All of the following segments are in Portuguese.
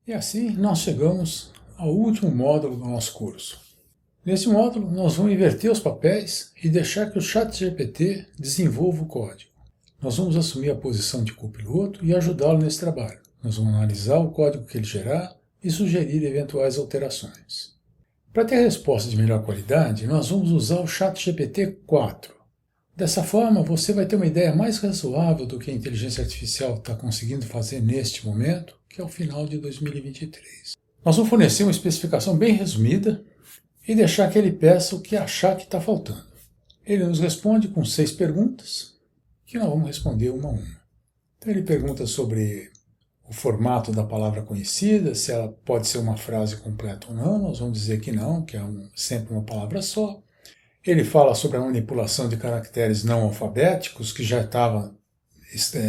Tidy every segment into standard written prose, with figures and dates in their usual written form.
E assim nós chegamos ao último módulo do nosso curso. Nesse módulo nós vamos inverter os papéis e deixar que o ChatGPT desenvolva o código. Nós vamos assumir a posição de copiloto e ajudá-lo nesse trabalho. Nós vamos analisar o código que ele gerar e sugerir eventuais alterações. Para ter resposta de melhor qualidade, nós vamos usar o ChatGPT 4. Dessa forma, você vai ter uma ideia mais razoável do que a inteligência artificial está conseguindo fazer neste momento, que é o final de 2023. Nós vamos fornecer uma especificação bem resumida e deixar que ele peça o que achar que está faltando. Ele nos responde com 6 perguntas, que nós vamos responder uma a uma. Então ele pergunta sobre o formato da palavra conhecida, se ela pode ser uma frase completa ou não. Nós vamos dizer que não, que é sempre uma palavra só. Ele fala sobre a manipulação de caracteres não alfabéticos, que já estava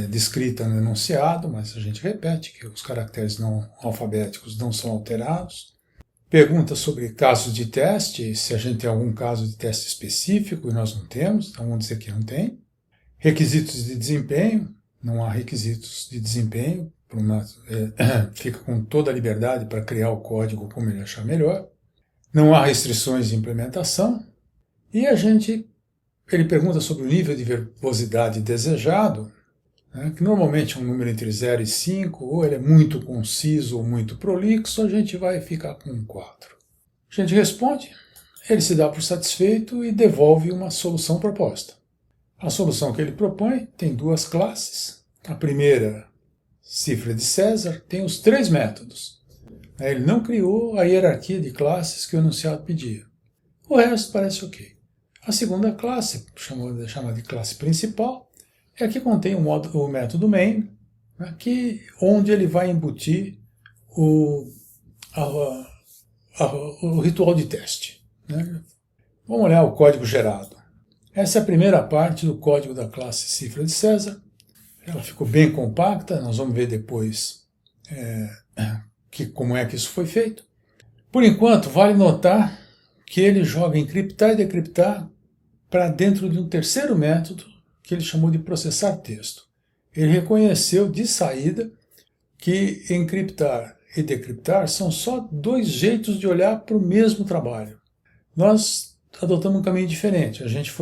descrita no enunciado, mas a gente repete que os caracteres não alfabéticos não são alterados. Pergunta sobre casos de teste, se a gente tem algum caso de teste específico, e nós não temos, então vamos dizer que não tem. Requisitos de desempenho, não há requisitos de desempenho, fica com toda a liberdade para criar o código como ele achar melhor. Não há restrições de implementação. E ele pergunta sobre o nível de verbosidade desejado, né, que normalmente é um número entre 0 e 5, ou ele é muito conciso ou muito prolixo, a gente vai ficar com um 4. A gente responde, ele se dá por satisfeito e devolve uma solução proposta. A solução que ele propõe tem 2 classes. A primeira, cifra de César, tem os 3 métodos. Ele não criou a hierarquia de classes que o enunciado pedia. O resto parece ok. A segunda classe, chamada de classe principal, é a que contém o método main, né, onde ele vai embutir o ritual de teste. Né? Vamos olhar o código gerado. Essa é a primeira parte do código da classe cifra de César. Ela ficou bem compacta, nós vamos ver depois como é que isso foi feito. Por enquanto, vale notar que ele joga encriptar e decriptar para dentro de um terceiro método que ele chamou de processar texto. Ele reconheceu de saída que encriptar e decriptar são só 2 jeitos de olhar para o mesmo trabalho. Nós adotamos um caminho diferente. A gente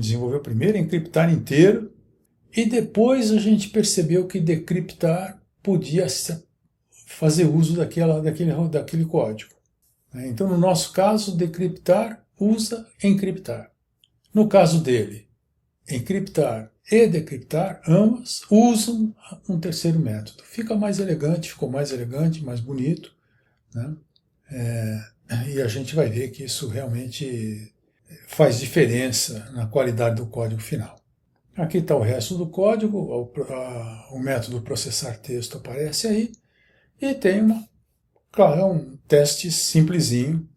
desenvolveu primeiro encriptar inteiro e depois a gente percebeu que decriptar podia fazer uso daquele código. Então, no nosso caso, decriptar usa encriptar. No caso dele, encriptar e decriptar, ambas usam um terceiro método. Ficou mais elegante, mais bonito, né? E a gente vai ver que isso realmente faz diferença na qualidade do código final. Aqui está o resto do código, o método processar texto aparece aí, e tem um teste simplesinho,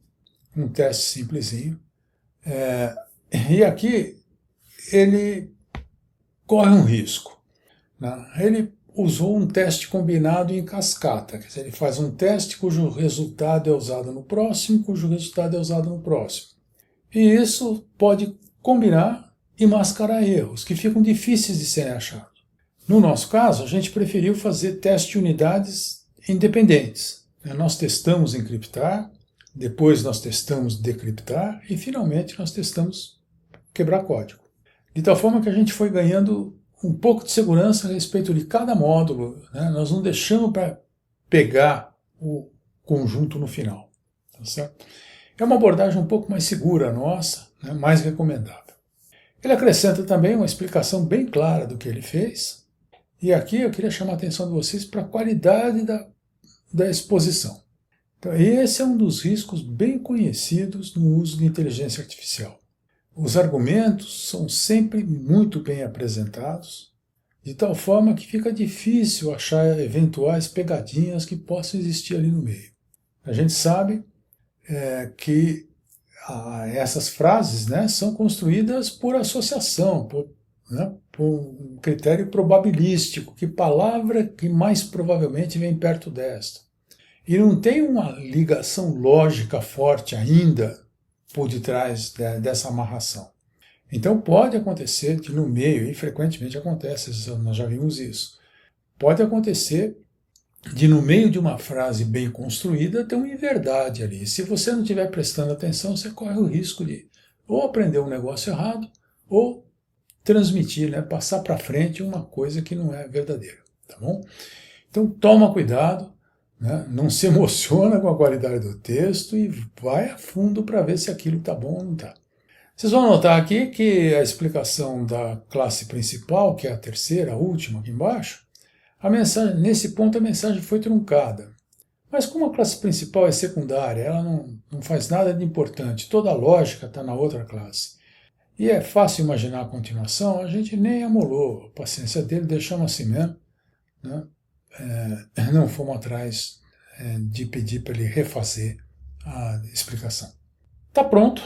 e aqui ele corre um risco. Né? Ele usou um teste combinado em cascata, quer dizer, ele faz um teste cujo resultado é usado no próximo, E isso pode combinar e mascarar erros, que ficam difíceis de serem achados. No nosso caso, a gente preferiu fazer teste de unidades independentes. Nós testamos encriptar, depois nós testamos decriptar e finalmente nós testamos quebrar código. De tal forma que a gente foi ganhando um pouco de segurança a respeito de cada módulo. Né? Nós não deixamos para pegar o conjunto no final. Tá certo? É uma abordagem um pouco mais segura nossa, né? Mais recomendável. Ele acrescenta também uma explicação bem clara do que ele fez. E aqui eu queria chamar a atenção de vocês para a qualidade da exposição. Então, esse é um dos riscos bem conhecidos no uso de inteligência artificial. Os argumentos são sempre muito bem apresentados, de tal forma que fica difícil achar eventuais pegadinhas que possam existir ali no meio. A gente sabe que essas frases, né, são construídas por associação, por um critério probabilístico, que palavra que mais provavelmente vem perto desta. E não tem uma ligação lógica forte ainda por detrás dessa amarração. Então pode acontecer que no meio, e frequentemente acontece, nós já vimos isso, pode acontecer de no meio de uma frase bem construída ter uma inverdade ali. Se você não estiver prestando atenção, você corre o risco de ou aprender um negócio errado ou transmitir, né, passar para frente uma coisa que não é verdadeira, tá bom? Então toma cuidado, né, não se emociona com a qualidade do texto e vai a fundo para ver se aquilo está bom ou não está. Vocês vão notar aqui que a explicação da classe principal, que é a terceira, a última aqui embaixo, a mensagem, nesse ponto a mensagem foi truncada. Mas como a classe principal é secundária, ela não faz nada de importante, toda a lógica está na outra classe. E é fácil imaginar a continuação, a gente nem amolou a paciência dele, deixamos assim mesmo, né? Não fomos atrás de pedir para ele refazer a explicação. Está pronto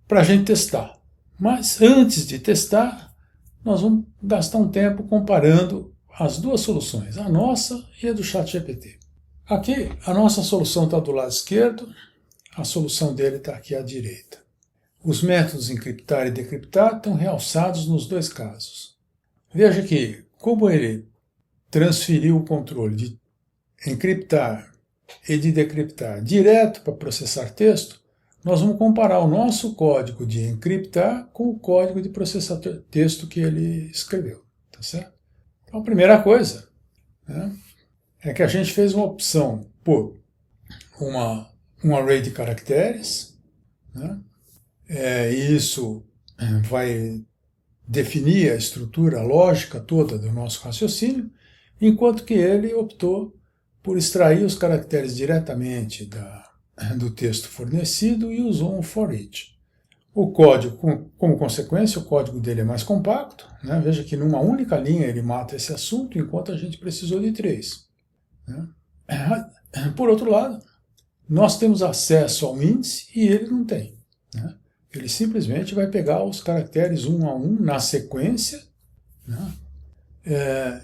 para a gente testar. Mas antes de testar, nós vamos gastar um tempo comparando as duas soluções, a nossa e a do ChatGPT. Aqui, a nossa solução está do lado esquerdo, a solução dele está aqui à direita. Os métodos encriptar e decriptar estão realçados nos dois casos. Veja que, como ele transferiu o controle de encriptar e de decriptar direto para processar texto, nós vamos comparar o nosso código de encriptar com o código de processar texto que ele escreveu. Tá certo? Então, a primeira coisa, né, é que a gente fez uma opção por um array de caracteres, né, e isso vai definir a estrutura, a lógica toda do nosso raciocínio, enquanto que ele optou por extrair os caracteres diretamente do texto fornecido e usou um for each. O código, como consequência, o código dele é mais compacto, né? Veja que numa única linha ele mata esse assunto, enquanto a gente precisou de 3. Né? Por outro lado, nós temos acesso ao índice e ele não tem. Né? Ele simplesmente vai pegar os caracteres um a um na sequência, né?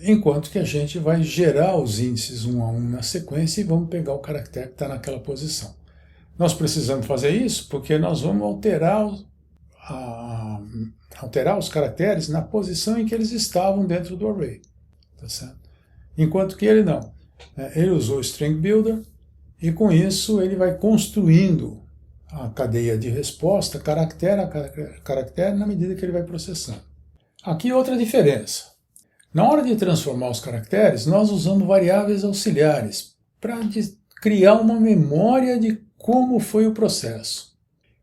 Enquanto que a gente vai gerar os índices um a um na sequência e vamos pegar o caractere que está naquela posição. Nós precisamos fazer isso porque nós vamos alterar os caracteres na posição em que eles estavam dentro do array. Tá certo? Enquanto que ele não. Ele usou o String Builder e com isso ele vai construindo a cadeia de resposta caractere a caractere na medida que ele vai processando. Aqui outra diferença. Na hora de transformar os caracteres, nós usamos variáveis auxiliares para criar uma memória de como foi o processo.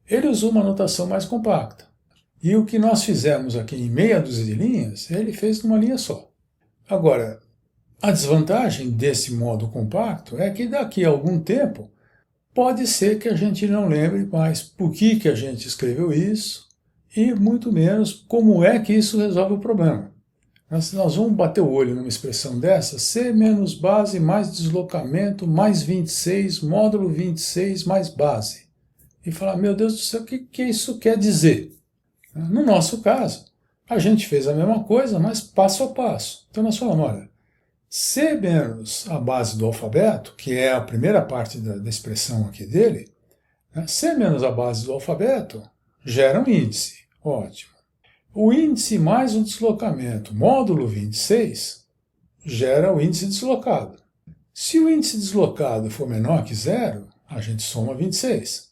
Ele usou uma notação mais compacta. E o que nós fizemos aqui em meia dúzia de linhas, ele fez numa linha só. Agora, a desvantagem desse modo compacto é que daqui a algum tempo pode ser que a gente não lembre mais por que a gente escreveu isso e muito menos como é que isso resolve o problema. Nós vamos bater o olho numa expressão dessa, C menos base mais deslocamento mais 26, módulo 26 mais base. E falar, meu Deus do céu, o que isso quer dizer? No nosso caso, a gente fez a mesma coisa, mas passo a passo. Então nós falamos, olha, C menos a base do alfabeto, que é a primeira parte da expressão aqui dele, né? C menos a base do alfabeto gera um índice. Ótimo. O índice mais o deslocamento, módulo 26, gera o índice deslocado. Se o índice deslocado for menor que 0, a gente soma 26.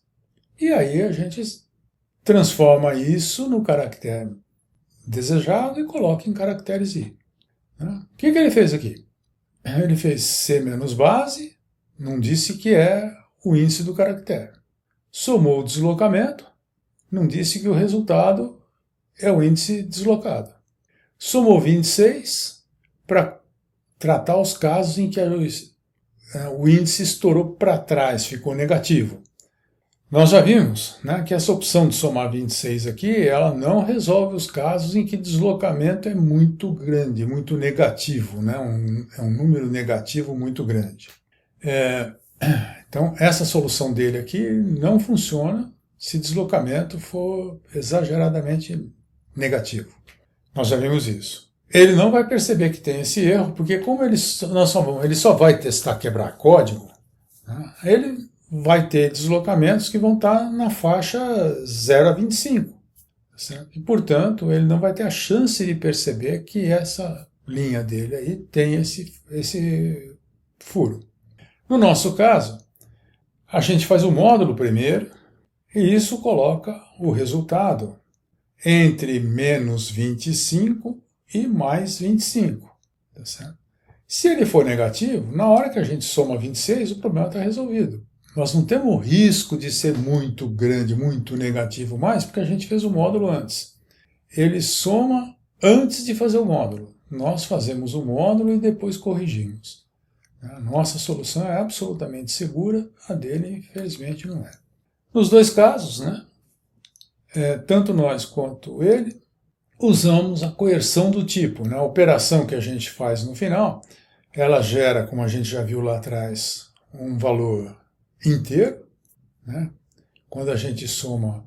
E aí a gente transforma isso no caractere desejado e coloca em caracteres I. O que ele fez aqui? Ele fez C menos base, não disse que é o índice do caractere. Somou o deslocamento, não disse que o resultado é o índice deslocado. Somou 26 para tratar os casos em que o índice estourou para trás, ficou negativo. Nós já vimos, né, que essa opção de somar 26 aqui, ela não resolve os casos em que deslocamento é muito grande, muito negativo, né, é um número negativo muito grande. Então, essa solução dele aqui não funciona se deslocamento for exageradamente negativo. Nós já vimos isso. Ele não vai perceber que tem esse erro, porque como ele só vai testar quebrar código, né, ele vai ter deslocamentos que vão estar na faixa 0 a 25. Certo? E, portanto, ele não vai ter a chance de perceber que essa linha dele aí tem esse furo. No nosso caso, a gente faz o módulo primeiro e isso coloca o resultado entre menos 25 e mais 25. Tá certo? Se ele for negativo, na hora que a gente soma 26, o problema está resolvido. Nós não temos o risco de ser muito grande, muito negativo mais, porque a gente fez o módulo antes. Ele soma antes de fazer o módulo. Nós fazemos o módulo e depois corrigimos. A nossa solução é absolutamente segura, a dele, infelizmente, não é. Nos dois casos, né, tanto nós quanto ele, usamos a coerção do tipo. A operação que a gente faz no final, ela gera, como a gente já viu lá atrás, um valor inteiro. Né? Quando a gente soma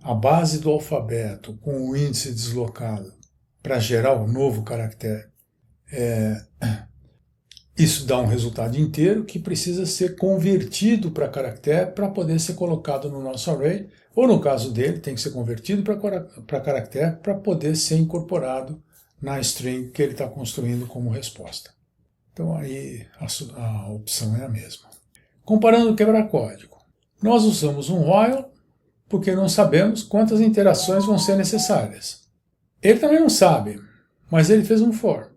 a base do alfabeto com o índice deslocado para gerar um novo caractere, isso dá um resultado inteiro que precisa ser convertido para caractere para poder ser colocado no nosso array, ou no caso dele, tem que ser convertido para caractere para poder ser incorporado na string que ele está construindo como resposta. Então aí a opção é a mesma. Comparando o quebra-código, nós usamos um while porque não sabemos quantas interações vão ser necessárias. Ele também não sabe, mas ele fez um for.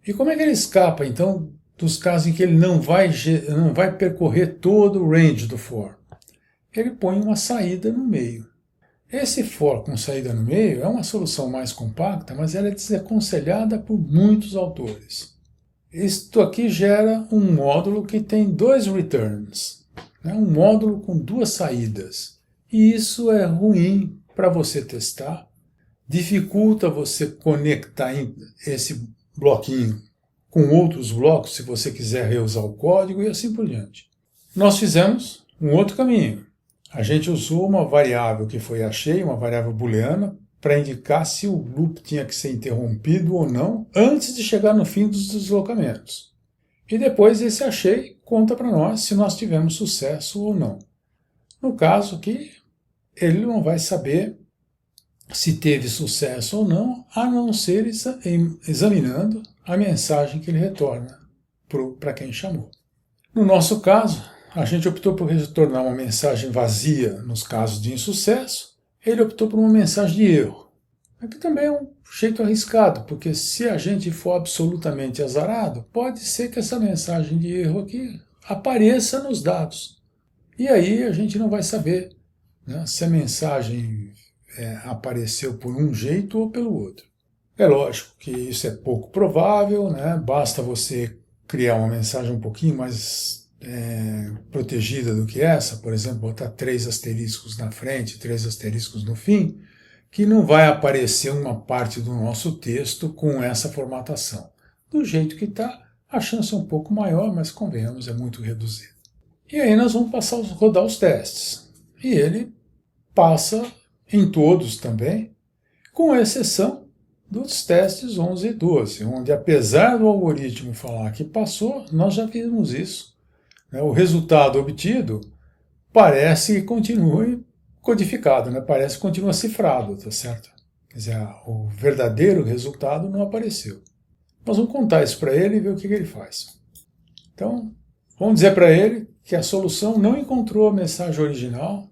E como é que ele escapa, então, dos casos em que ele não vai percorrer todo o range do for? Ele põe uma saída no meio. Esse for com saída no meio é uma solução mais compacta, mas ela é desaconselhada por muitos autores. Isto aqui gera um módulo que tem dois returns, né? Um módulo com duas saídas. E isso é ruim para você testar, dificulta você conectar esse bloquinho com outros blocos, se você quiser reusar o código e assim por diante. Nós fizemos um outro caminho. A gente usou uma variável que foi achei, uma variável booleana, para indicar se o loop tinha que ser interrompido ou não, antes de chegar no fim dos deslocamentos. E depois esse achei conta para nós se nós tivemos sucesso ou não. No caso aqui, ele não vai saber se teve sucesso ou não, a não ser examinando a mensagem que ele retorna para quem chamou. No nosso caso, a gente optou por retornar uma mensagem vazia nos casos de insucesso, ele optou por uma mensagem de erro. Aqui também é um jeito arriscado, porque se a gente for absolutamente azarado, pode ser que essa mensagem de erro aqui apareça nos dados. E aí a gente não vai saber, né, se a mensagem apareceu por um jeito ou pelo outro. É lógico que isso é pouco provável, né? Basta você criar uma mensagem um pouquinho mais protegida do que essa, por exemplo, botar 3 asteriscos na frente, 3 asteriscos no fim, que não vai aparecer uma parte do nosso texto com essa formatação. Do jeito que está, a chance é um pouco maior, mas convenhamos, é muito reduzida. E aí nós vamos rodar os testes. E ele passa em todos também, com exceção dos testes 11 e 12, onde apesar do algoritmo falar que passou, nós já vimos isso. O resultado obtido parece que continua codificado, né? Parece que continua cifrado, tá certo? Quer dizer, o verdadeiro resultado não apareceu. Nós vamos contar isso para ele e ver o que ele faz. Então, vamos dizer para ele que a solução não encontrou a mensagem original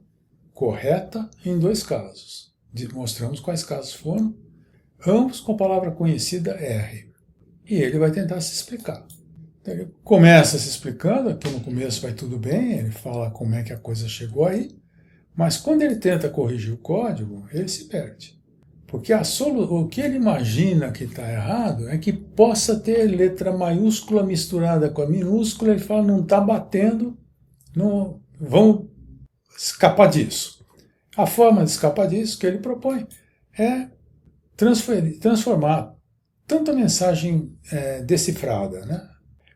correta em 2 casos. Mostramos quais casos foram, ambos com a palavra conhecida R. E ele vai tentar se explicar. Então, ele começa se explicando, aqui no começo vai tudo bem, ele fala como é que a coisa chegou aí, mas quando ele tenta corrigir o código, ele se perde. Porque o que ele imagina que está errado é que possa ter letra maiúscula misturada com a minúscula, ele fala, não está batendo, não, vamos escapar disso. A forma de escapar disso que ele propõe é transformar tanto a mensagem decifrada, né,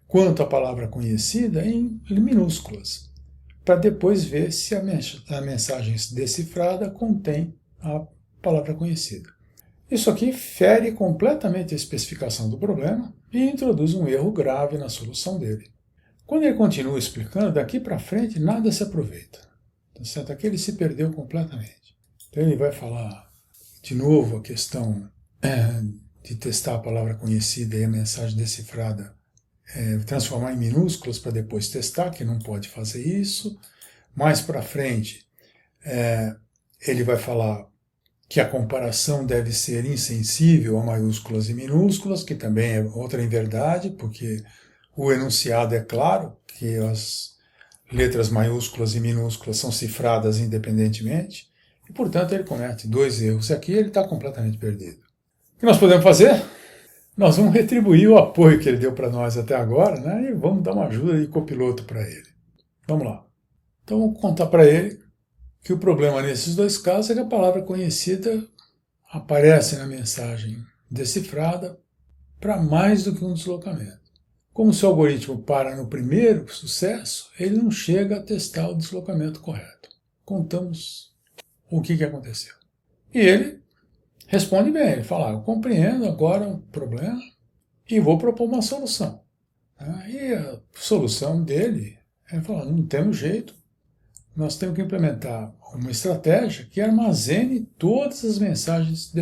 quanto a palavra conhecida em minúsculas, para depois ver se a mensagem decifrada contém a palavra conhecida. Isso aqui fere completamente a especificação do problema e introduz um erro grave na solução dele. Quando ele continua explicando, daqui para frente nada se aproveita. Tá certo? Aqui ele se perdeu completamente. Então ele vai falar de novo a questão de testar a palavra conhecida e a mensagem decifrada transformar em minúsculas para depois testar, que não pode fazer isso. Mais para frente, ele vai falar que a comparação deve ser insensível a maiúsculas e minúsculas, que também é outra inverdade, porque o enunciado é claro que as letras maiúsculas e minúsculas são cifradas independentemente, e, portanto, ele comete 2 erros aqui e ele está completamente perdido. O que nós podemos fazer? Nós vamos retribuir o apoio que ele deu para nós até agora, né, e vamos dar uma ajuda de copiloto para ele. Vamos lá. Então, vamos contar para ele que o problema nesses 2 casos é que a palavra conhecida aparece na mensagem decifrada para mais do que um deslocamento. Como o seu algoritmo para no primeiro sucesso, ele não chega a testar o deslocamento correto. Contamos o que aconteceu. E ele responde bem, ele fala, eu compreendo agora o problema e vou propor uma solução. E a solução dele é falar, não temos jeito, nós temos que implementar uma estratégia que armazene todas as mensagens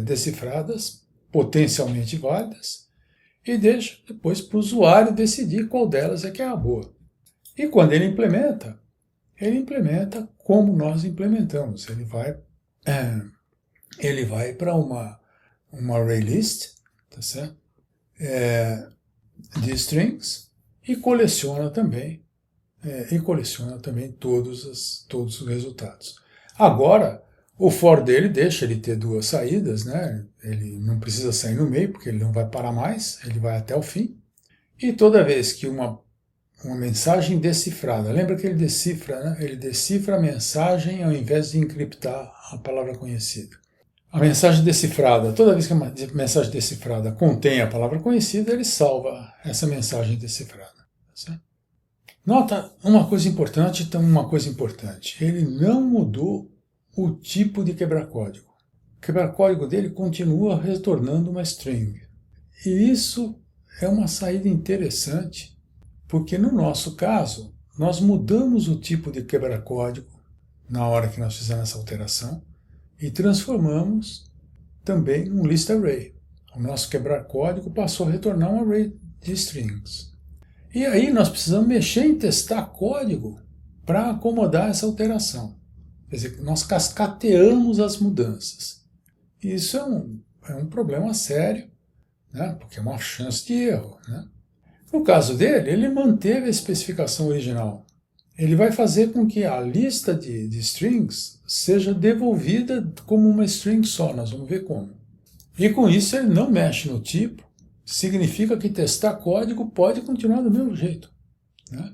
decifradas, potencialmente válidas, e deixa depois para o usuário decidir qual delas é que é a boa. E quando ele implementa como nós implementamos. Ele vai para uma array list, tá certo? De strings e coleciona também todos os resultados. Agora, o for dele deixa ele ter 2 saídas, né? Ele não precisa sair no meio, porque ele não vai parar mais, ele vai até o fim. E toda vez que uma mensagem decifrada, lembra que ele decifra, né? Ele decifra a mensagem ao invés de encriptar a palavra conhecida. A mensagem decifrada, toda vez que a mensagem decifrada contém a palavra conhecida, ele salva essa mensagem decifrada. Certo? Nota uma coisa importante, ele não mudou o tipo de quebra-código. O quebra-código dele continua retornando uma string. E isso é uma saída interessante, porque no nosso caso, nós mudamos o tipo de quebra-código na hora que nós fizemos essa alteração e transformamos também um list array. O nosso quebra-código passou a retornar um array de strings. E aí nós precisamos mexer em testar código para acomodar essa alteração. Quer dizer, nós cascateamos as mudanças. Isso é um problema sério, né? Porque é uma chance de erro. Né? No caso dele, ele manteve a especificação original. Ele vai fazer com que a lista de strings seja devolvida como uma string só, nós vamos ver como. E com isso ele não mexe no tipo, significa que testar código pode continuar do mesmo jeito. Né?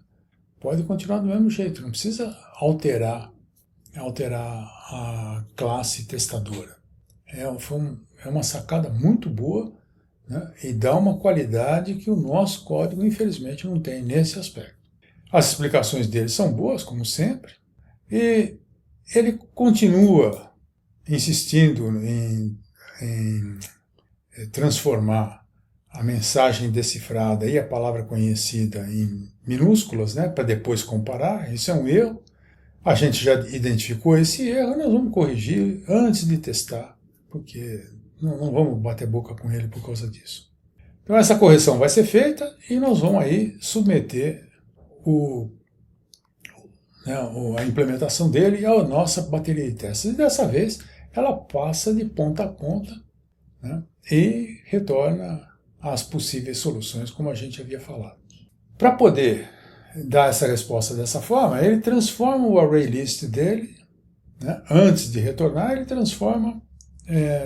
Pode continuar do mesmo jeito, não precisa alterar a classe testadora. É uma sacada muito boa, né? E dá uma qualidade que o nosso código, infelizmente, não tem nesse aspecto. As explicações dele são boas, como sempre, e ele continua insistindo em transformar a mensagem decifrada e a palavra conhecida em minúsculas, né, para depois comparar. Isso é um erro. A gente já identificou esse erro, nós vamos corrigir antes de testar, porque não vamos bater boca com ele por causa disso. Então essa correção vai ser feita e nós vamos aí submeter a implementação dele à nossa bateria de testes. E dessa vez ela passa de ponta a ponta, né, e retorna às possíveis soluções, como a gente havia falado. Para poder dar essa resposta dessa forma, ele transforma o array list dele, né, antes de retornar, ele transforma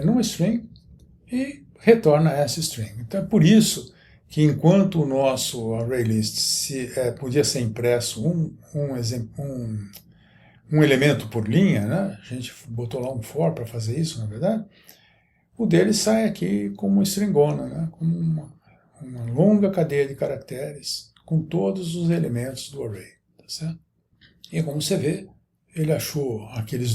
numa string e retorna essa string. Então é por isso que enquanto o nosso array list podia ser impresso um elemento por linha, né, a gente botou lá um for para fazer isso, na verdade, o dele sai aqui como uma stringona, né, como uma longa cadeia de caracteres com todos os elementos do array. Tá certo? E como você vê, ele achou aquelas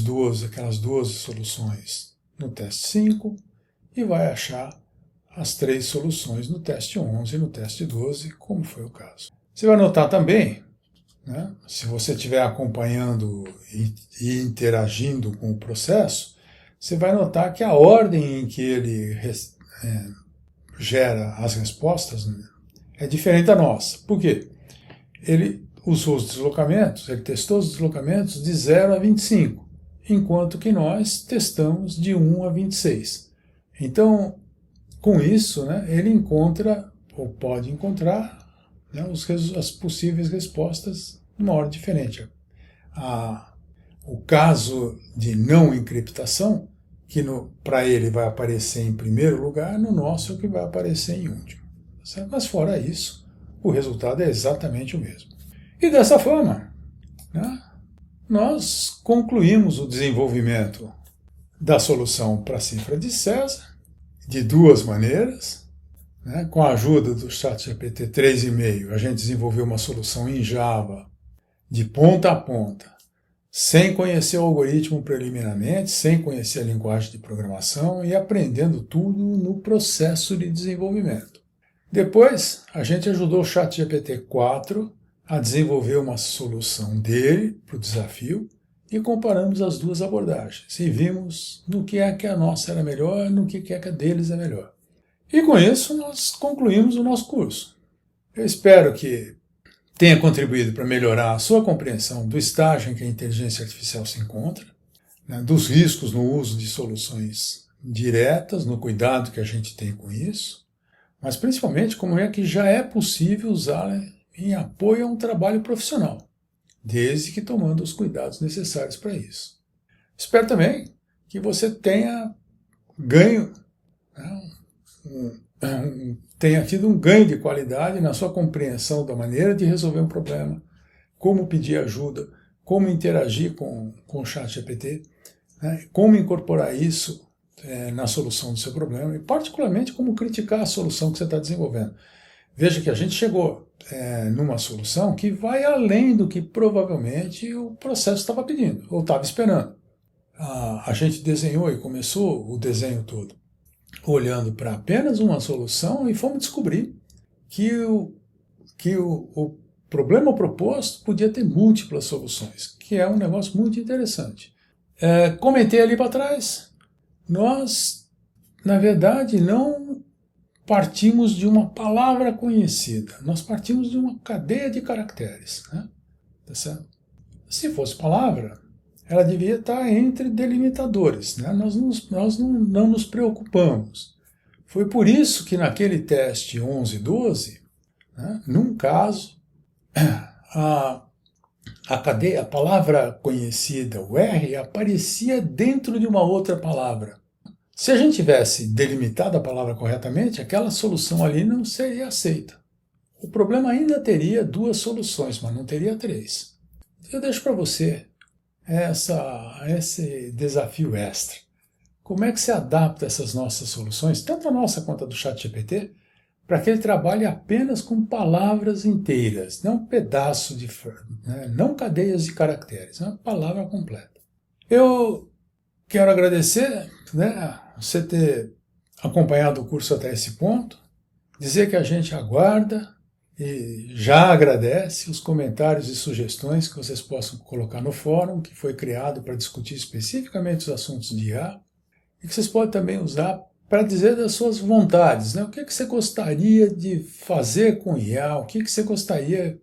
12 soluções no teste 5 e vai achar as 3 soluções no teste 11 e no teste 12, como foi o caso. Você vai notar também, né, se você estiver acompanhando e interagindo com o processo, você vai notar que a ordem em que ele gera as respostas, né, é diferente da nossa. Por quê? Ele usou os deslocamentos, ele testou os deslocamentos de 0 a 25, enquanto que nós testamos de 1 a 26. Então, com isso, né, ele encontra, ou pode encontrar, né, as possíveis respostas de uma ordem diferente. O caso de não encriptação, que para ele vai aparecer em primeiro lugar, no nosso é o que vai aparecer em último. Certo? Mas fora isso, o resultado é exatamente o mesmo. E dessa forma, né, nós concluímos o desenvolvimento da solução para a cifra de César de duas maneiras. Né, com a ajuda do ChatGPT 3.5, a gente desenvolveu uma solução em Java de ponta a ponta, sem conhecer o algoritmo preliminarmente, sem conhecer a linguagem de programação e aprendendo tudo no processo de desenvolvimento. Depois, a gente ajudou o ChatGPT 4 a desenvolver uma solução dele para o desafio e comparamos as duas abordagens e vimos no que é que a nossa era melhor, no que é que a deles é melhor. E com isso nós concluímos o nosso curso. Eu espero que tenha contribuído para melhorar a sua compreensão do estágio em que a inteligência artificial se encontra, né, dos riscos no uso de soluções diretas, no cuidado que a gente tem com isso, mas principalmente como é que já é possível usá-la em apoio a um trabalho profissional, desde que tomando os cuidados necessários para isso. Espero também que você tenha ganho, né, tenha tido um ganho de qualidade na sua compreensão da maneira de resolver um problema, como pedir ajuda, como interagir com o ChatGPT, né, como incorporar isso na solução do seu problema e, particularmente, como criticar a solução que você está desenvolvendo. Veja que a gente chegou numa solução que vai além do que provavelmente o processo estava pedindo, ou estava esperando. A gente desenhou e começou o desenho todo olhando para apenas uma solução e fomos descobrir que o problema proposto podia ter múltiplas soluções, que é um negócio muito interessante. Comentei ali para trás, nós, na verdade, não partimos de uma palavra conhecida, nós partimos de uma cadeia de caracteres. Né? Tá certo? Se fosse palavra, ela devia estar entre delimitadores. Né? Nós não nos preocupamos. Foi por isso que naquele teste 11-12, né, num caso, a palavra conhecida, o R, aparecia dentro de uma outra palavra. Se a gente tivesse delimitado a palavra corretamente, aquela solução ali não seria aceita. O problema ainda teria duas soluções, mas não teria três. Eu deixo para você esse desafio extra. Como é que se adapta essas nossas soluções, tanto a nossa quanto a do ChatGPT, para que ele trabalhe apenas com palavras inteiras, não um pedaço de, né, não cadeias de caracteres, é uma palavra completa. Eu quero agradecer, né, você ter acompanhado o curso até esse ponto, dizer que a gente aguarda e já agradece os comentários e sugestões que vocês possam colocar no fórum, que foi criado para discutir especificamente os assuntos de IA, e que vocês podem também usar para dizer das suas vontades, né? O que você gostaria de fazer com IA, o que você gostaria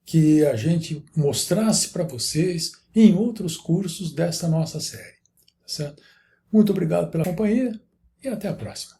que a gente mostrasse para vocês em outros cursos dessa nossa série. Tá certo? Muito obrigado pela companhia e até a próxima.